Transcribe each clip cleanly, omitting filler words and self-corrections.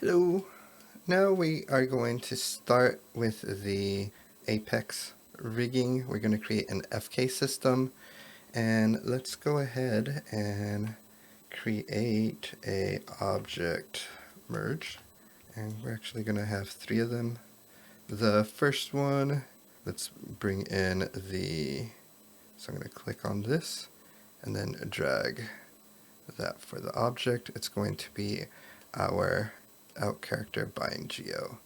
Hello. Now we are going to start with the Apex rigging. We're going to create an FK system, and let's go ahead and create a object merge, and we're actually going to have 3 of them. The first one, let's bring in so I'm going to click on this and then drag that for the object. It's going to be our out character bind geo.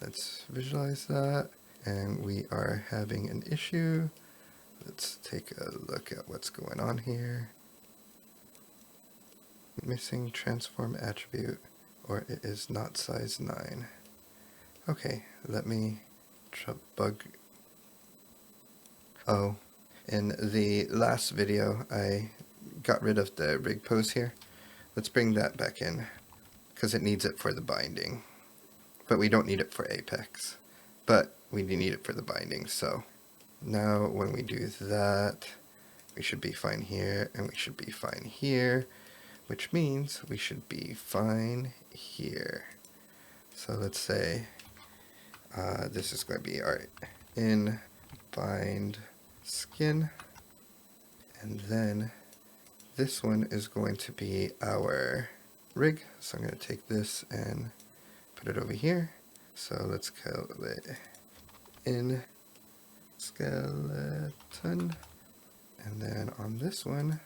Let's visualize that, and we are having an issue. Let's take a look at what's going on here. Missing transform attribute, or it is not size 9. Okay, let me bug. Oh, in the last video I got rid of the rig pose here. Let's bring that back in, because it needs it for the binding. But we don't need it for Apex. But we do need it for the binding, so now when we do that, we should be fine here, and we should be fine here, which means we should be fine here. So let's say this is going to be our in bind skin, and then this one is going to be our rig. So I'm going to take this and put it over here. So let's call it in skeleton. And then on this one,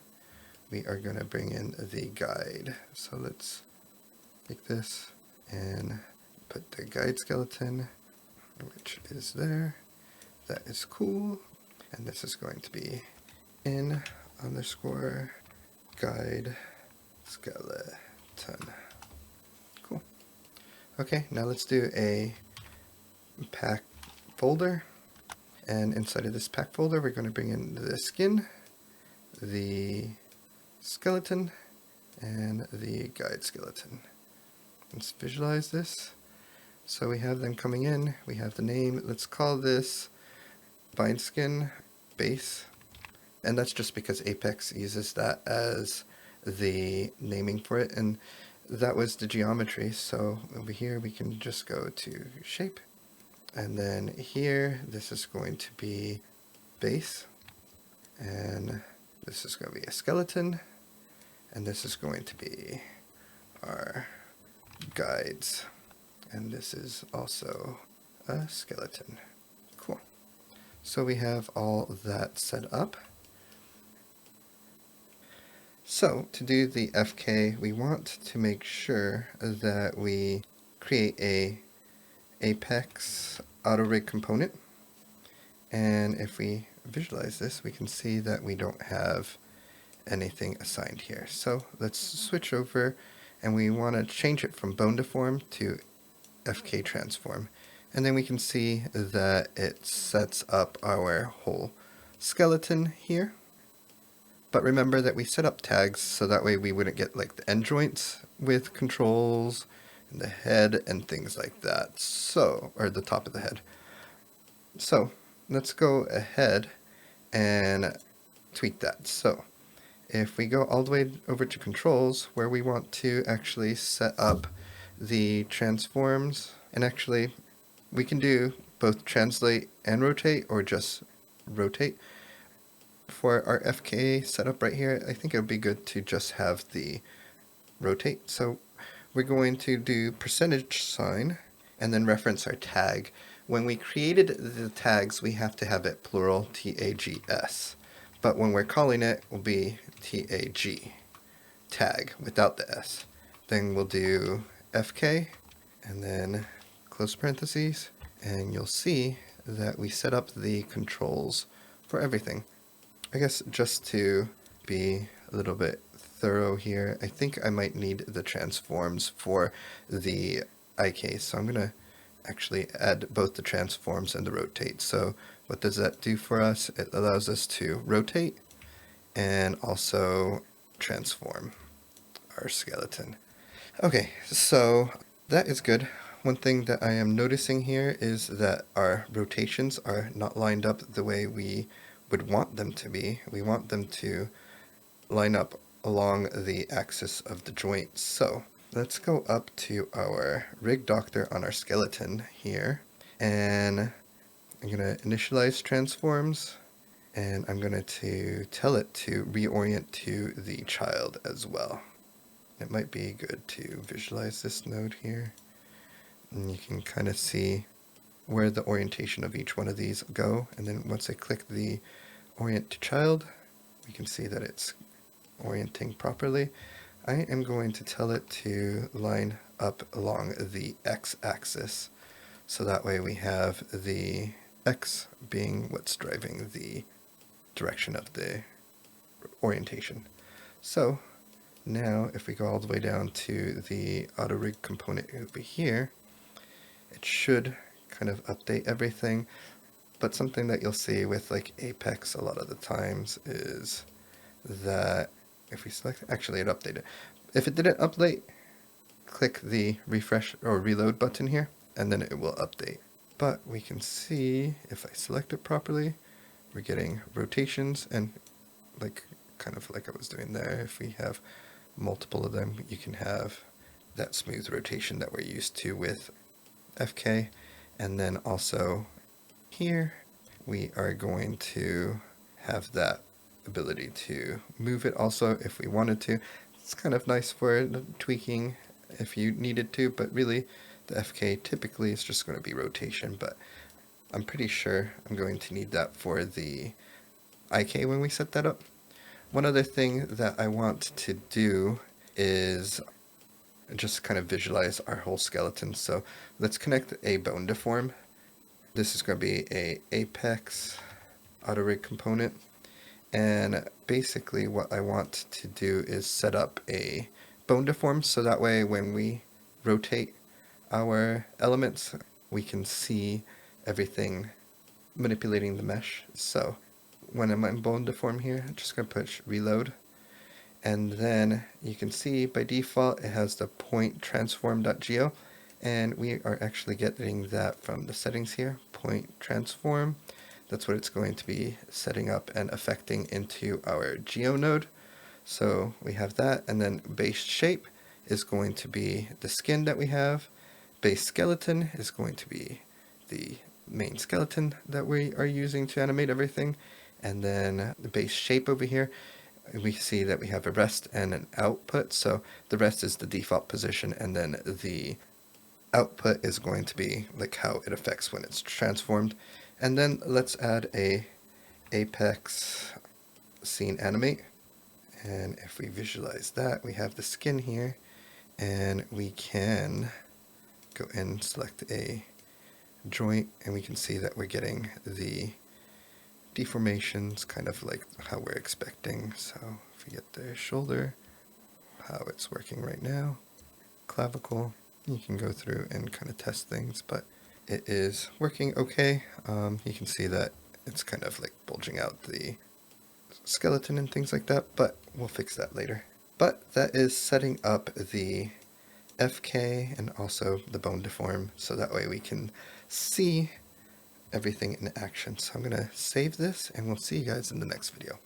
we are going to bring in the guide. So let's take this and put the guide skeleton, which is there. That is cool. And this is going to be in underscore guide skeleton. Cool. Okay, now let's do a pack folder. And inside of this pack folder, we're going to bring in the skin, the skeleton, and the guide skeleton. Let's visualize this. So we have them coming in. We have the name. Let's call this bind skin base. And that's just because Apex uses that as the naming for it. And that was the geometry. So over here, we can just go to shape. And then here, this is going to be base. And this is going to be a skeleton. And this is going to be our guides. And this is also a skeleton. Cool. So we have all that set up. So to do the FK, we want to make sure that we create a Apex auto rig component. And if we visualize this, we can see that we don't have anything assigned here. So let's switch over, and we want to change it from bone deform to FK transform. And then we can see that it sets up our whole skeleton here. But remember that we set up tags so that way we wouldn't get like the end joints with controls and the head and things like that. So, or the top of the head. So let's go ahead and tweak that. So if we go all the way over to controls, where we want to actually set up the transforms, and actually we can do both translate and rotate, or just rotate. For our FK setup right here, I think it would be good to just have the rotate. So we're going to do percentage sign and then reference our tag. When we created the tags, we have to have it plural, TAGS. But when we're calling it, will be TAG, tag, without the S. Then we'll do FK, and then close parentheses, and you'll see that we set up the controls for everything. I guess just to be a little bit thorough here, I think I might need the transforms for the IK, so I'm going to actually add both the transforms and the rotate. So what does that do for us? It allows us to rotate and also transform our skeleton. Okay, so that is good. One thing that I am noticing here is that our rotations are not lined up the way we would want them to be. We want them to line up along the axis of the joint. So let's go up to our rig doctor on our skeleton here, and I'm going to initialize transforms, and I'm going to tell it to reorient to the child as well. It might be good to visualize this node here, and you can kind of see where the orientation of each one of these go, and then once I click the orient to child, we can see that it's orienting properly. I am going to tell it to line up along the x-axis, so that way we have the x being what's driving the direction of the orientation. So now if we go all the way down to the auto rig component over here, it should kind of update everything. But something that you'll see with like Apex a lot of the times is that if we select, actually it updated. If it didn't update, click the refresh or reload button here, and then it will update. But we can see if I select it properly, we're getting rotations, and like kind of like I was doing there, if we have multiple of them, you can have that smooth rotation that we're used to with FK. And then also here we are going to have that ability to move it also if we wanted to. It's kind of nice for tweaking if you needed to, but really the FK typically is just going to be rotation, but I'm pretty sure I'm going to need that for the IK when we set that up. One other thing that I want to do is just kind of visualize our whole skeleton. So let's connect a bone deform. This is going to be a apex auto rig component. And basically what I want to do is set up a bone deform, so that way when we rotate our elements, we can see everything manipulating the mesh. So when I'm in bone deform here, I'm just going to push reload. And then you can see by default it has the point transform.geo, and we are actually getting that from the settings here, point transform. That's what it's going to be setting up and affecting into our geo node. So we have that, and then base shape is going to be the skin that we have. Base skeleton is going to be the main skeleton that we are using to animate everything. And then the base shape over here, we see that we have a rest and an output. So the rest is the default position, and then the output is going to be like how it affects when it's transformed. And then let's add a apex scene animate. And if we visualize that, we have the skin here, and we can go and select a joint, and we can see that we're getting the deformations kind of like how we're expecting. So if we get the shoulder, how it's working right now, clavicle, you can go through and kind of test things, but it is working okay. You can see that it's kind of like bulging out the skeleton and things like that, but we'll fix that later. But that is setting up the FK and also the bone deform, so that way we can see everything in action. So I'm going to save this, and we'll see you guys in the next video.